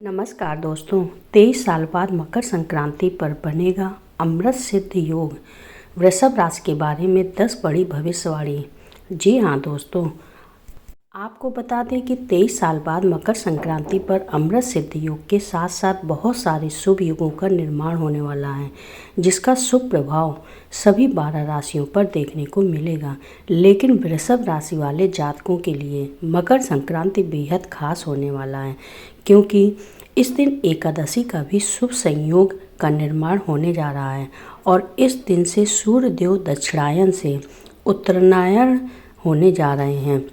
नमस्कार दोस्तों, 23 साल बाद मकर संक्रांति पर बनेगा अमृत सिद्ध योग। वृषभ राशि के बारे में 10 बड़ी भविष्यवाणी। जी हाँ दोस्तों, आपको बता दें कि 23 साल बाद मकर संक्रांति पर अमृत सिद्ध योग के साथ साथ बहुत सारे शुभ युगों का निर्माण होने वाला है, जिसका शुभ प्रभाव सभी 12 राशियों पर देखने को मिलेगा। लेकिन वृषभ राशि वाले जातकों के लिए मकर संक्रांति बेहद खास होने वाला है, क्योंकि इस दिन एकादशी का भी शुभ संयोग का निर्माण होने जा रहा है और इस दिन से सूर्य देव दक्षिणायन से उत्तरायण होने जा रहे हैं,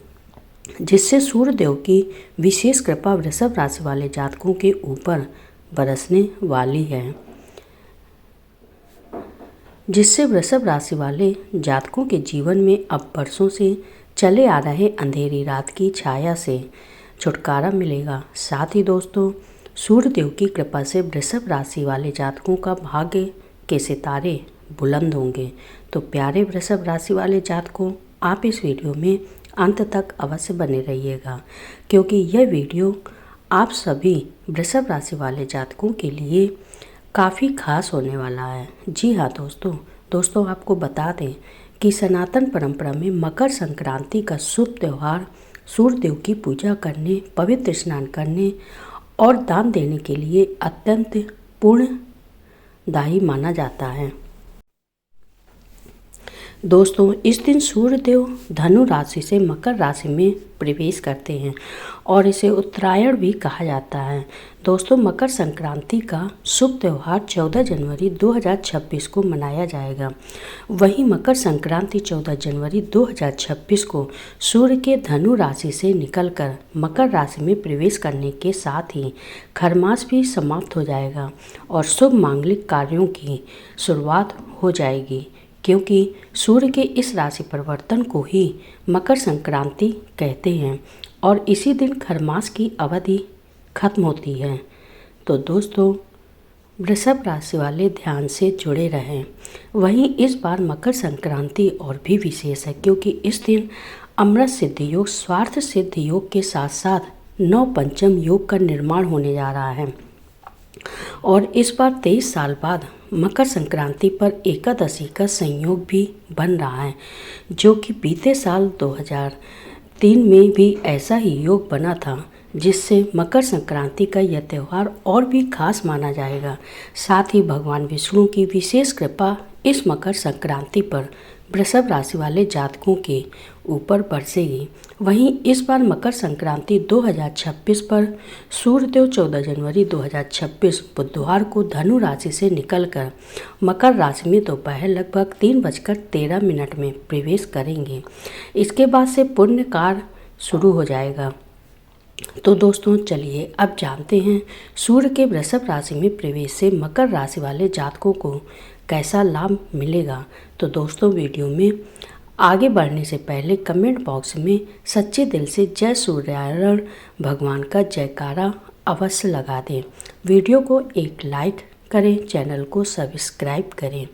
जिससे सूर्य देव की विशेष कृपा वृषभ राशि वाले जातकों के ऊपर बरसने वाली है, जिससे वृषभ राशि वाले जातकों के जीवन में अब वर्षों से चले आ रहे अंधेरी रात की छाया से छुटकारा मिलेगा। साथ ही दोस्तों, सूर्य देव की कृपा से वृषभ राशि वाले जातकों का भाग्य के सितारे बुलंद होंगे। तो प्यारे वृषभ राशि वाले जातकों, आप इस वीडियो में अंत तक अवश्य बने रहिएगा, क्योंकि यह वीडियो आप सभी वृषभ राशि वाले जातकों के लिए काफ़ी खास होने वाला है। जी हाँ दोस्तों आपको बता दें कि सनातन परंपरा में मकर संक्रांति का शुभ त्यौहार सूर्य देव की पूजा करने, पवित्र स्नान करने और दान देने के लिए अत्यंत पुण्यदायी माना जाता है। दोस्तों, इस दिन सूर्य देव धनु राशि से मकर राशि में प्रवेश करते हैं और इसे उत्तरायण भी कहा जाता है। दोस्तों, मकर संक्रांति का शुभ त्यौहार 14 जनवरी 2026 को मनाया जाएगा। वहीं मकर संक्रांति 14 जनवरी 2026 को सूर्य के धनु राशि से निकलकर मकर राशि में प्रवेश करने के साथ ही खरमास भी समाप्त हो जाएगा और शुभ मांगलिक कार्यों की शुरुआत हो जाएगी, क्योंकि सूर्य के इस राशि परिवर्तन को ही मकर संक्रांति कहते हैं और इसी दिन खरमास की अवधि खत्म होती है। तो दोस्तों, वृषभ राशि वाले ध्यान से जुड़े रहें। वहीं इस बार मकर संक्रांति और भी विशेष है, क्योंकि इस दिन अमृत सिद्ध योग, स्वार्थ सिद्ध योग के साथ साथ नव पंचम योग का निर्माण होने जा रहा है और इस बार 23 साल बाद मकर संक्रांति पर एकादशी का संयोग भी बन रहा है, जो कि बीते साल 2003 में भी ऐसा ही योग बना था, जिससे मकर संक्रांति का यह त्यौहार और भी खास माना जाएगा। साथ ही भगवान विष्णु की विशेष कृपा इस मकर संक्रांति पर वृषभ राशि वाले जातकों के ऊपर बरसेगी। वहीं इस बार मकर संक्रांति 2026 पर सूर्यदेव 14 जनवरी 2026 बुधवार को धनु राशि से निकलकर मकर राशि में दोपहर लगभग 3:13 में प्रवेश करेंगे। इसके बाद से पुण्य कार्य शुरू हो जाएगा। तो दोस्तों, चलिए अब जानते हैं सूर्य के वृषभ राशि में प्रवेश से मकर राशि वाले जातकों को कैसा लाभ मिलेगा। तो दोस्तों, वीडियो में आगे बढ़ने से पहले कमेंट बॉक्स में सच्चे दिल से जय सूर्यनारायण भगवान का जयकारा अवश्य लगा दें। वीडियो को एक लाइक करें, चैनल को सब्सक्राइब करें,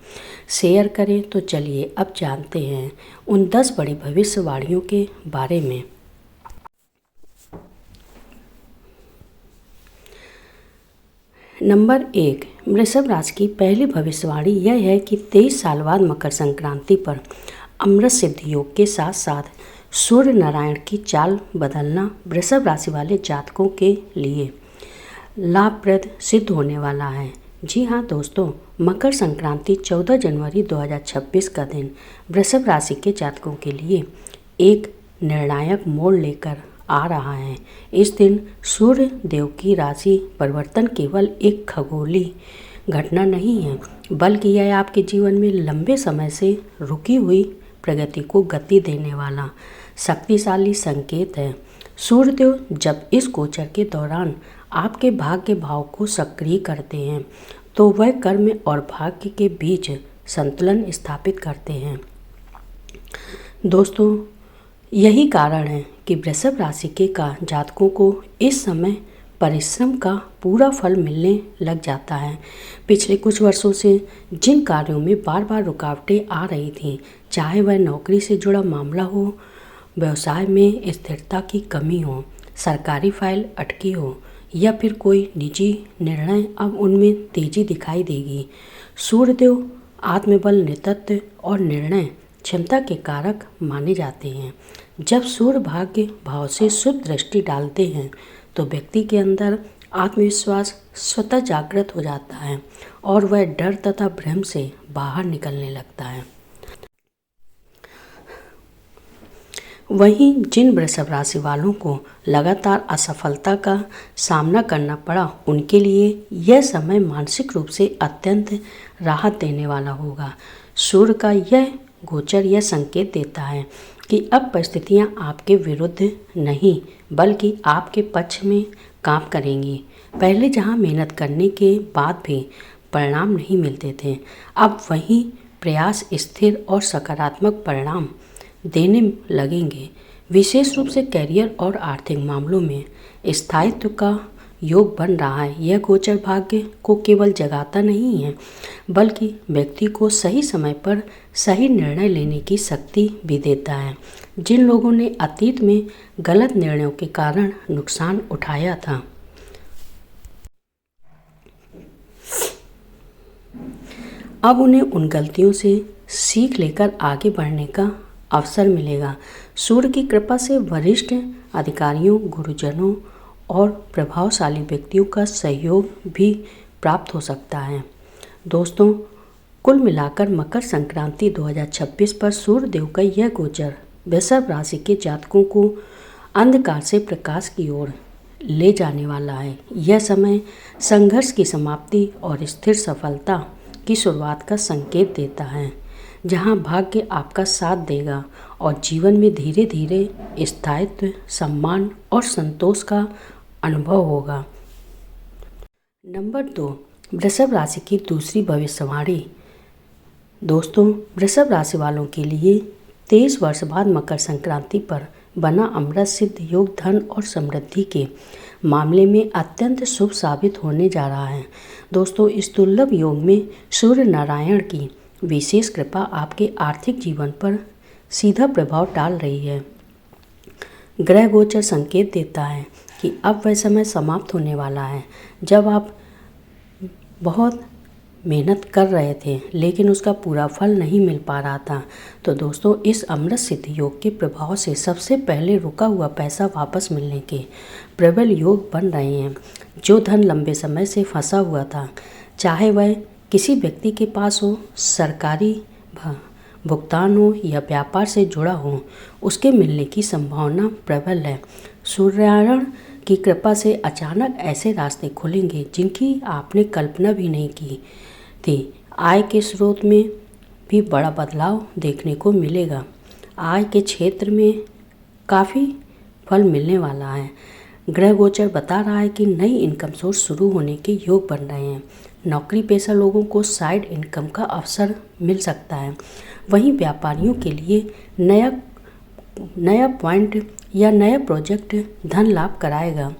शेयर करें। तो चलिए अब जानते हैं उन 10 बड़ी भविष्यवाणियों के बारे में। नंबर 1, वृषभ राशि की पहली भविष्यवाणी यह है कि 23 साल बाद मकर संक्रांति पर अमृत सिद्ध योग के साथ साथ सूर्य नारायण की चाल बदलना वृषभ राशि वाले जातकों के लिए लाभप्रद सिद्ध होने वाला है। जी हाँ दोस्तों, मकर संक्रांति 14 जनवरी 2026 का दिन वृषभ राशि के जातकों के लिए एक निर्णायक मोड़ लेकर आ रहा है। इस दिन सूर्य देव की राशि परिवर्तन केवल एक खगोलीय घटना नहीं है, बल्कि यह आपके जीवन में लंबे समय से रुकी हुई प्रगति को गति देने वाला शक्तिशाली संकेत है। सूर्यदेव जब इस गोचर के दौरान आपके भाग्य भाव को सक्रिय करते हैं, तो वह कर्म और भाग्य के बीच संतुलन स्थापित करते हैं। दोस्तों, यही कारण है कि वृषभ राशि के जातकों को इस समय परिश्रम का पूरा फल मिलने लग जाता है। पिछले कुछ वर्षों से जिन कार्यों में बार बार रुकावटें आ रही थीं, चाहे वह नौकरी से जुड़ा मामला हो, व्यवसाय में स्थिरता की कमी हो, सरकारी फाइल अटकी हो या फिर कोई निजी निर्णय, अब उनमें तेजी दिखाई देगी। सूर्यदेव आत्मबल, नेतृत्व और निर्णय क्षमता के कारक माने जाते हैं। जब सूर्य भाग्य भाव से शुभ दृष्टि डालते हैं तो व्यक्ति के अंदर आत्मविश्वास स्वतः जागृत हो जाता है और वह डर तथा भ्रम से बाहर निकलने लगता है। वहीं जिन वृषभ राशि वालों को लगातार असफलता का सामना करना पड़ा, उनके लिए यह समय मानसिक रूप से अत्यंत राहत देने वाला होगा। सूर्य का यह गोचर यह संकेत देता है कि अब परिस्थितियां आपके विरुद्ध नहीं बल्कि आपके पक्ष में काम करेंगी। पहले जहां मेहनत करने के बाद भी परिणाम नहीं मिलते थे, अब वही प्रयास स्थिर और सकारात्मक परिणाम देने लगेंगे। विशेष रूप से करियर और आर्थिक मामलों में स्थायित्व का योग बन रहा है। यह गोचर भाग्य को केवल जगाता नहीं है बल्कि व्यक्ति को सही समय पर सही निर्णय लेने की शक्ति भी देता है। जिन लोगों ने अतीत में गलत निर्णयों के कारण नुकसान उठाया था, अब उन्हें उन गलतियों से सीख लेकर आगे बढ़ने का अवसर मिलेगा। सूर्य की कृपा से वरिष्ठ अधिकारियों, गुरुजनों और प्रभावशाली व्यक्तियों का सहयोग भी प्राप्त हो सकता है। दोस्तों, कुल मिलाकर मकर संक्रांति 2026 पर सूर्य देव का यह गोचर वृषभ राशि के जातकों को अंधकार से प्रकाश की ओर ले जाने वाला है। यह समय संघर्ष की समाप्ति और स्थिर सफलता की शुरुआत का संकेत देता है, जहां भाग्य आपका साथ देगा और जीवन में धीरे धीरे स्थायित्व, सम्मान और संतोष का अनुभव होगा। नंबर 2, वृषभ राशि की दूसरी भविष्यवाणी। दोस्तों, वृषभ राशि वालों के लिए 23 वर्ष बाद मकर संक्रांति पर बना अमृत सिद्ध योग धन और समृद्धि के मामले में अत्यंत शुभ साबित होने जा रहा है। दोस्तों, इस दुर्लभ योग में सूर्य नारायण की विशेष कृपा आपके आर्थिक जीवन पर सीधा प्रभाव डाल रही है। ग्रह गोचर संकेत देता है कि अब वह समय समाप्त होने वाला है जब आप बहुत मेहनत कर रहे थे लेकिन उसका पूरा फल नहीं मिल पा रहा था। तो दोस्तों, इस अमृत सिद्ध योग के प्रभाव से सबसे पहले रुका हुआ पैसा वापस मिलने के प्रबल योग बन रहे हैं। जो धन लंबे समय से फंसा हुआ था, चाहे वह किसी व्यक्ति के पास हो, सरकारी भुगतान हो या व्यापार से जुड़ा हो, उसके मिलने की संभावना प्रबल है। सूर्यनारायण की कृपा से अचानक ऐसे रास्ते खुलेंगे जिनकी आपने कल्पना भी नहीं की थी। आय के स्रोत में भी बड़ा बदलाव देखने को मिलेगा। आय के क्षेत्र में काफ़ी फल मिलने वाला है। ग्रह गोचर बता रहा है कि नई इनकम सोर्स शुरू होने के योग बन रहे हैं। नौकरी पेशा लोगों को साइड इनकम का अवसर मिल सकता है। वहीं व्यापारियों के लिए नया पॉइंट या नया प्रोजेक्ट धन लाभ कराएगा,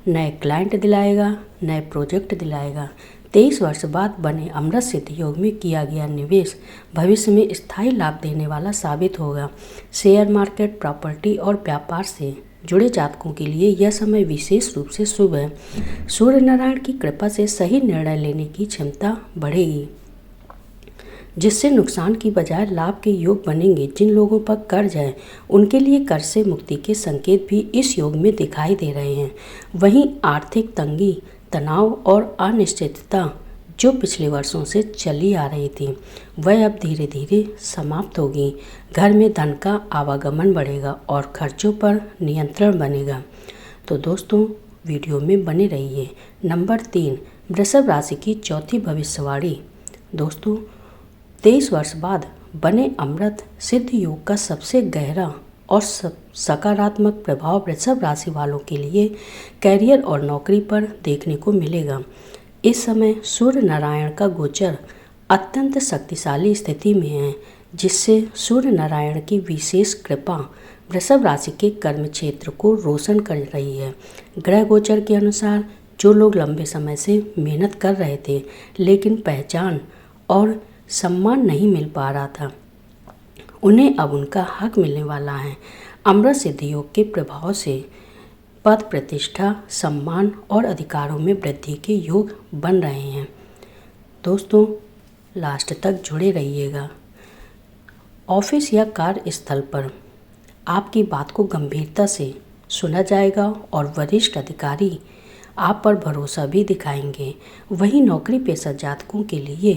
नए क्लाइंट दिलाएगा, नए प्रोजेक्ट दिलाएगा। 23 वर्ष बाद बने अमृत सिद्ध योग में किया गया निवेश भविष्य में स्थायी लाभ देने वाला साबित होगा। शेयर मार्केट, प्रॉपर्टी और व्यापार से जुड़े जातकों के लिए यह समय विशेष रूप से शुभ है। सूर्य नारायण की कृपा से सही निर्णय लेने की क्षमता बढ़ेगी, जिससे नुकसान की बजाय लाभ के योग बनेंगे। जिन लोगों पर कर्ज है, उनके लिए कर्ज से मुक्ति के संकेत भी इस योग में दिखाई दे रहे हैं। वहीं आर्थिक तंगी, तनाव और अनिश्चितता जो पिछले वर्षों से चली आ रही थी, वह अब धीरे धीरे समाप्त होगी। घर में धन का आवागमन बढ़ेगा और खर्चों पर नियंत्रण बनेगा। तो दोस्तों, वीडियो में बने रहिए। नंबर 3, वृषभ राशि की चौथी भविष्यवाणी। दोस्तों, 23 वर्ष बाद बने अमृत सिद्ध योग का सबसे गहरा और सकारात्मक प्रभाव वृषभ राशि वालों के लिए कैरियर और नौकरी पर देखने को मिलेगा। इस समय सूर्य नारायण का गोचर अत्यंत शक्तिशाली स्थिति में है, जिससे सूर्य नारायण की विशेष कृपा वृषभ राशि के कर्म क्षेत्र को रोशन कर रही है। ग्रह गोचर के अनुसार जो लोग लंबे समय से मेहनत कर रहे थे लेकिन पहचान और सम्मान नहीं मिल पा रहा था, उन्हें अब उनका हक मिलने वाला है। अमृत सिद्ध योग के प्रभाव से पद, प्रतिष्ठा, सम्मान और अधिकारों में वृद्धि के योग बन रहे हैं। दोस्तों, लास्ट तक जुड़े रहिएगा। ऑफिस या कार्यस्थल पर आपकी बात को गंभीरता से सुना जाएगा और वरिष्ठ अधिकारी आप पर भरोसा भी दिखाएंगे। वहीं नौकरी पेशा जातकों के लिए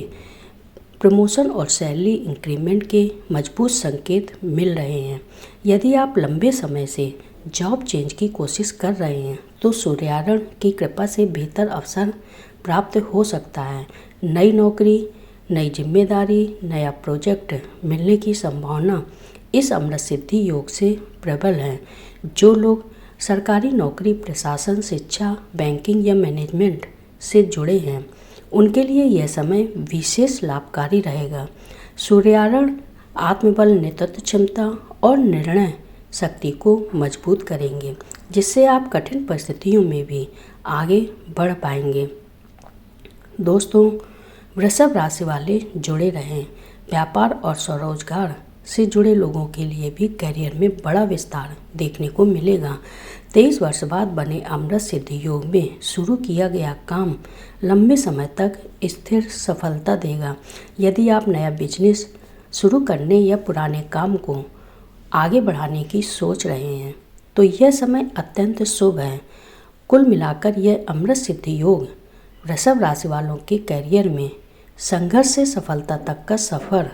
प्रमोशन और सैलरी इंक्रीमेंट के मजबूत संकेत मिल रहे हैं। यदि आप लंबे समय से जॉब चेंज की कोशिश कर रहे हैं तो सूर्यारण की कृपा से बेहतर अवसर प्राप्त हो सकता है। नई नौकरी, नई जिम्मेदारी, नया प्रोजेक्ट मिलने की संभावना इस अमृत सिद्धि योग से प्रबल है। जो लोग सरकारी नौकरी, प्रशासन, शिक्षा, बैंकिंग या मैनेजमेंट से जुड़े हैं उनके लिए यह समय विशेष लाभकारी रहेगा। सूर्यारण आत्मबल, नेतृत्व क्षमता और निर्णय शक्ति को मजबूत करेंगे, जिससे आप कठिन परिस्थितियों में भी आगे बढ़ पाएंगे। दोस्तों, वृषभ राशि वाले जुड़े रहें। व्यापार और स्वरोजगार से जुड़े लोगों के लिए भी करियर में बड़ा विस्तार देखने को मिलेगा। 23 वर्ष बाद बने अमृत सिद्धि योग में शुरू किया गया काम लंबे समय तक स्थिर सफलता देगा। यदि आप नया बिजनेस शुरू करने या पुराने काम को आगे बढ़ाने की सोच रहे हैं तो यह समय अत्यंत शुभ है। कुल मिलाकर यह अमृत सिद्धि योग वृषभ राशि वालों के करियर में संघर्ष से सफलता तक का सफ़र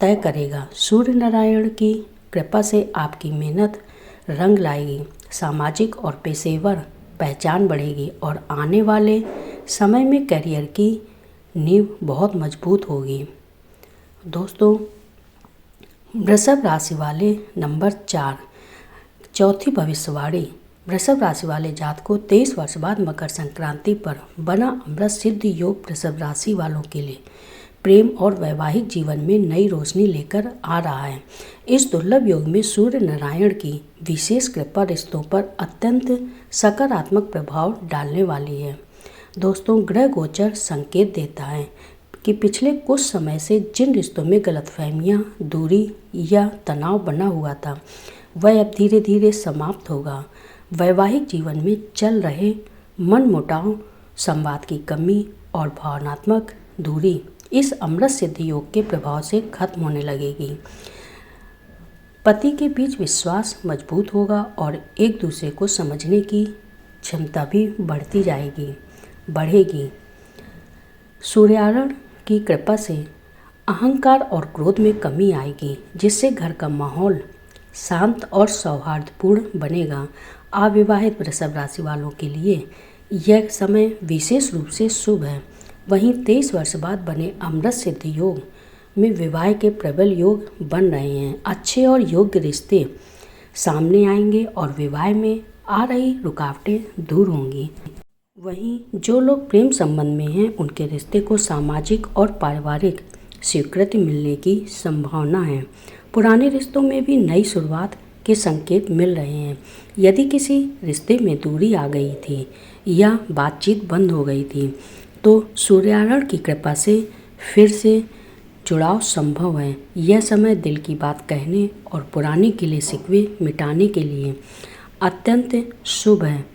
तय करेगा। सूर्य नारायण की कृपा से आपकी मेहनत रंग लाएगी, सामाजिक और पेशेवर पहचान बढ़ेगी और आने वाले समय में करियर की नींव बहुत मजबूत होगी। दोस्तों, वृषभ राशि वाले नंबर 4, चौथी भविष्यवाणी। वृषभ राशि वाले जातकों 23 वर्ष बाद मकर संक्रांति पर बना अमृत सिद्धि योग वृषभ राशि वालों के लिए प्रेम और वैवाहिक जीवन में नई रोशनी लेकर आ रहा है। इस दुर्लभ योग में सूर्य नारायण की विशेष कृपा रिश्तों पर अत्यंत सकारात्मक प्रभाव डालने वाली है। दोस्तों, ग्रह गोचर संकेत देता है कि पिछले कुछ समय से जिन रिश्तों में गलतफहमियां, दूरी या तनाव बना हुआ था वह अब धीरे धीरे समाप्त होगा। वैवाहिक जीवन में चल रहे मनमुटाव, संवाद की कमी और भावनात्मक दूरी इस अमृत सिद्धि योग के प्रभाव से खत्म होने लगेगी। पति के बीच विश्वास मजबूत होगा और एक दूसरे को समझने की क्षमता भी बढ़ेगी। सूर्यारण की कृपा से अहंकार और क्रोध में कमी आएगी, जिससे घर का माहौल शांत और सौहार्दपूर्ण बनेगा। अविवाहित वृषभ राशि वालों के लिए यह समय विशेष रूप से शुभ है। वहीं 23 वर्ष बाद बने अमृत सिद्धि योग में विवाह के प्रबल योग बन रहे हैं। अच्छे और योग्य रिश्ते सामने आएंगे और विवाह में आ रही रुकावटें दूर होंगी। वहीं जो लोग प्रेम संबंध में हैं उनके रिश्ते को सामाजिक और पारिवारिक स्वीकृति मिलने की संभावना है। पुराने रिश्तों में भी नई शुरुआत के संकेत मिल रहे हैं। यदि किसी रिश्ते में दूरी आ गई थी या बातचीत बंद हो गई थी तो सूर्यारण की कृपा से फिर से जुड़ाव संभव है। यह समय दिल की बात कहने और पुराने गिले शिकवे मिटाने के लिए अत्यंत शुभ है।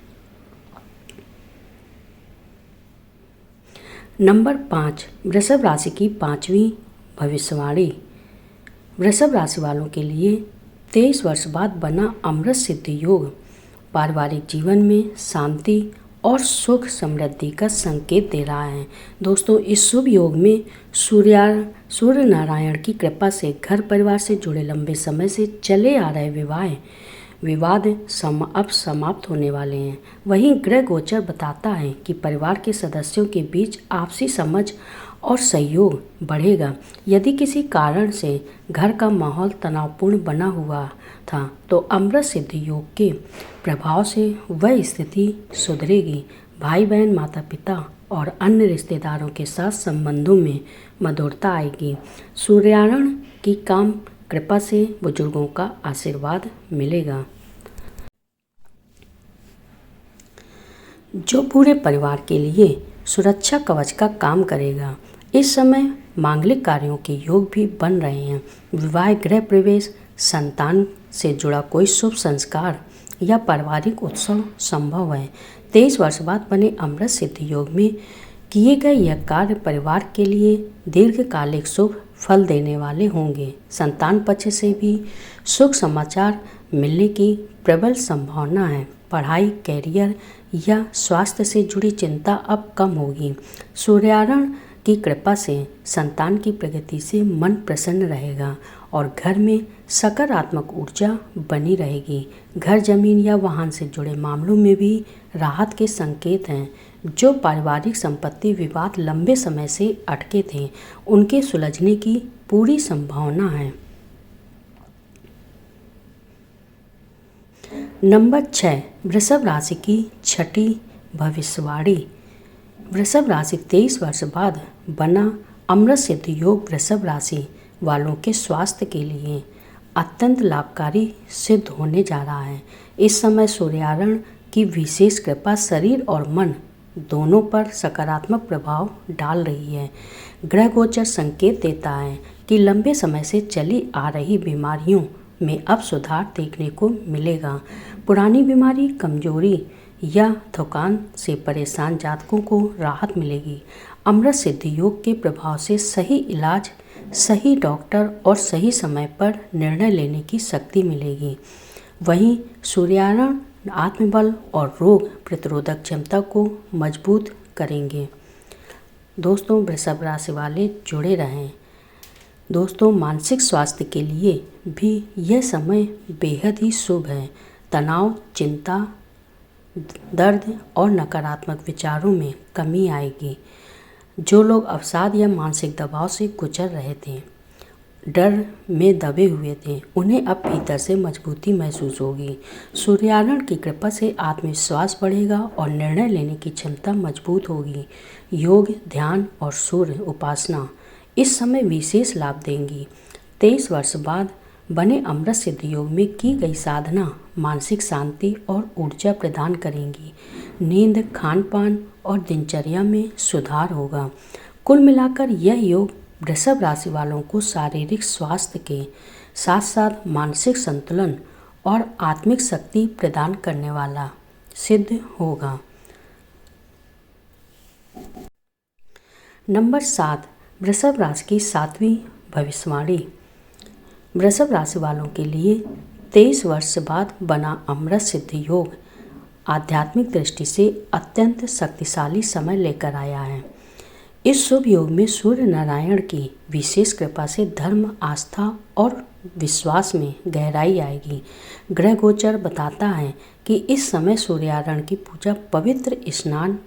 नंबर 5, वृषभ राशि की 5वीं भविष्यवाणी। वृषभ राशि वालों के लिए 23 वर्ष बाद बना अमृत सिद्धि योग पारिवारिक जीवन में शांति और सुख समृद्धि का संकेत दे रहा है। दोस्तों, इस शुभ योग में सूर्य नारायण की कृपा से घर परिवार से जुड़े लंबे समय से चले आ रहे विवाद अब समाप्त होने वाले हैं। वहीं ग्रह गोचर बताता है कि परिवार के सदस्यों के बीच आपसी समझ और सहयोग बढ़ेगा। यदि किसी कारण से घर का माहौल तनावपूर्ण बना हुआ था तो अमृत सिद्धि योग के प्रभाव से वह स्थिति सुधरेगी। भाई बहन, माता पिता और अन्य रिश्तेदारों के साथ संबंधों में मधुरता आएगी। सूर्यारण की काम कृपा से बुजुर्गों का आशीर्वाद मिलेगा, जो पूरे परिवार के लिए सुरक्षा कवच का काम करेगा। इस समय मांगलिक कार्यों के योग भी बन रहे हैं। विवाह, गृह प्रवेश, संतान से जुड़ा कोई शुभ संस्कार या पारिवारिक उत्सव संभव है। 23 वर्ष बाद बने अमृत सिद्धि योग में किए गए यह कार्य परिवार के लिए दीर्घकालिक शुभ फल देने वाले होंगे। संतान पक्ष से भी शुभ समाचार मिलने की प्रबल संभावना है। पढ़ाई, कैरियर या स्वास्थ्य से जुड़ी चिंता अब कम होगी। सूर्यारण की कृपा से संतान की प्रगति से मन प्रसन्न रहेगा और घर में सकारात्मक ऊर्जा बनी रहेगी। घर, जमीन या वाहन से जुड़े मामलों में भी राहत के संकेत हैं। जो पारिवारिक संपत्ति विवाद लंबे समय से अटके थे, उनके सुलझने की पूरी संभावना है। नंबर 6, वृषभ राशि की छठी भविष्यवाणी। वृषभ राशि 23 वर्ष बाद बना अमृत सिद्धि योग वृषभ राशि वालों के स्वास्थ्य के लिए अत्यंत लाभकारी सिद्ध होने जा रहा है। इस समय सूर्यारण की विशेष कृपा शरीर और मन दोनों पर सकारात्मक प्रभाव डाल रही है। ग्रह गोचर संकेत देता है कि लंबे समय से चली आ रही बीमारियों में अब सुधार देखने को मिलेगा। पुरानी बीमारी, कमजोरी या थकान से परेशान जातकों को राहत मिलेगी। अमृत सिद्धि योग के प्रभाव से सही इलाज, सही डॉक्टर और सही समय पर निर्णय लेने की शक्ति मिलेगी। वहीं सूर्यारण आत्मबल और रोग प्रतिरोधक क्षमता को मजबूत करेंगे। दोस्तों, वृषभ राशि वाले जुड़े रहें। दोस्तों, मानसिक स्वास्थ्य के लिए भी यह समय बेहद ही शुभ है। तनाव, चिंता, दर्द और नकारात्मक विचारों में कमी आएगी। जो लोग अवसाद या मानसिक दबाव से गुजर रहे थे, डर में दबे हुए थे, उन्हें अब भीतर से मजबूती महसूस होगी। सूर्यारण की कृपा से आत्मविश्वास बढ़ेगा और निर्णय लेने की क्षमता मजबूत होगी। योग, ध्यान और सूर्य उपासना इस समय विशेष लाभ देंगी। 23 वर्ष बाद बने अमृत सिद्धि योग में की गई साधना मानसिक शांति और ऊर्जा प्रदान करेंगी। नींद, खान पान और दिनचर्या में सुधार होगा। कुल मिलाकर यह योग वृषभ राशि वालों को शारीरिक स्वास्थ्य के साथ साथ मानसिक संतुलन और आत्मिक शक्ति प्रदान करने वाला सिद्ध होगा। नंबर 7, वृषभ राशि की 7वीं भविष्यवाणी। वृषभ राशि वालों के लिए 23 वर्ष बाद बना अमृत सिद्धि योग आध्यात्मिक दृष्टि से अत्यंत शक्तिशाली समय लेकर आया है। इस शुभ योग में सूर्य नारायण की विशेष कृपा से धर्म, आस्था और विश्वास में गहराई आएगी। ग्रह गोचर बताता है कि इस समय सूर्यारण की पूजा, पवित्र स्नान,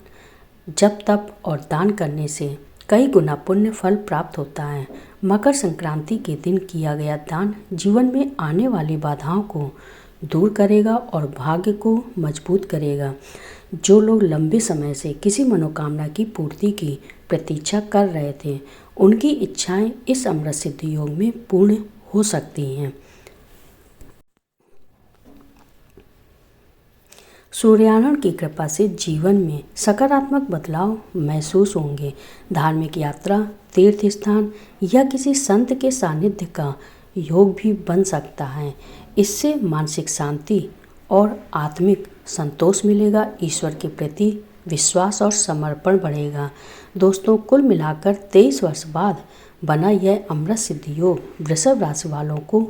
जप, तप और दान करने से कई गुना पुण्य फल प्राप्त होता है। मकर संक्रांति के दिन किया गया दान जीवन में आने वाली बाधाओं को दूर करेगा और भाग्य को मजबूत करेगा। जो लोग लंबे समय से किसी मनोकामना की पूर्ति की प्रतीक्षा कर रहे थे, उनकी इच्छाएं इस अमृत सिद्धि योग में पूर्ण हो सकती हैं। सूर्यारण की कृपा से जीवन में सकारात्मक बदलाव महसूस होंगे। धार्मिक यात्रा, तीर्थ स्थान या किसी संत के सानिध्य का योग भी बन सकता है। इससे मानसिक शांति और आत्मिक संतोष मिलेगा। ईश्वर के प्रति विश्वास और समर्पण बढ़ेगा। दोस्तों, कुल मिलाकर 23 वर्ष बाद बना यह अमृत सिद्धि योग वृषभ राशि वालों को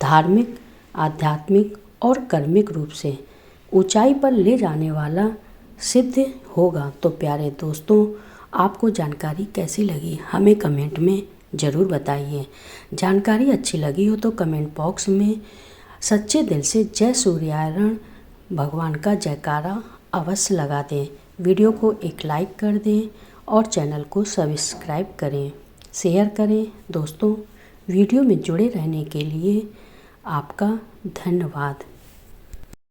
धार्मिक, आध्यात्मिक और कर्मिक रूप से ऊंचाई पर ले जाने वाला सिद्ध होगा। तो प्यारे दोस्तों, आपको जानकारी कैसी लगी हमें कमेंट में ज़रूर बताइए। जानकारी अच्छी लगी हो तो कमेंट बॉक्स में सच्चे दिल से जय सूर्यारण भगवान का जयकारा अवश्य लगा दें। वीडियो को एक लाइक कर दें और चैनल को सब्सक्राइब करें, शेयर करें। दोस्तों, वीडियो में जुड़े रहने के लिए आपका धन्यवाद।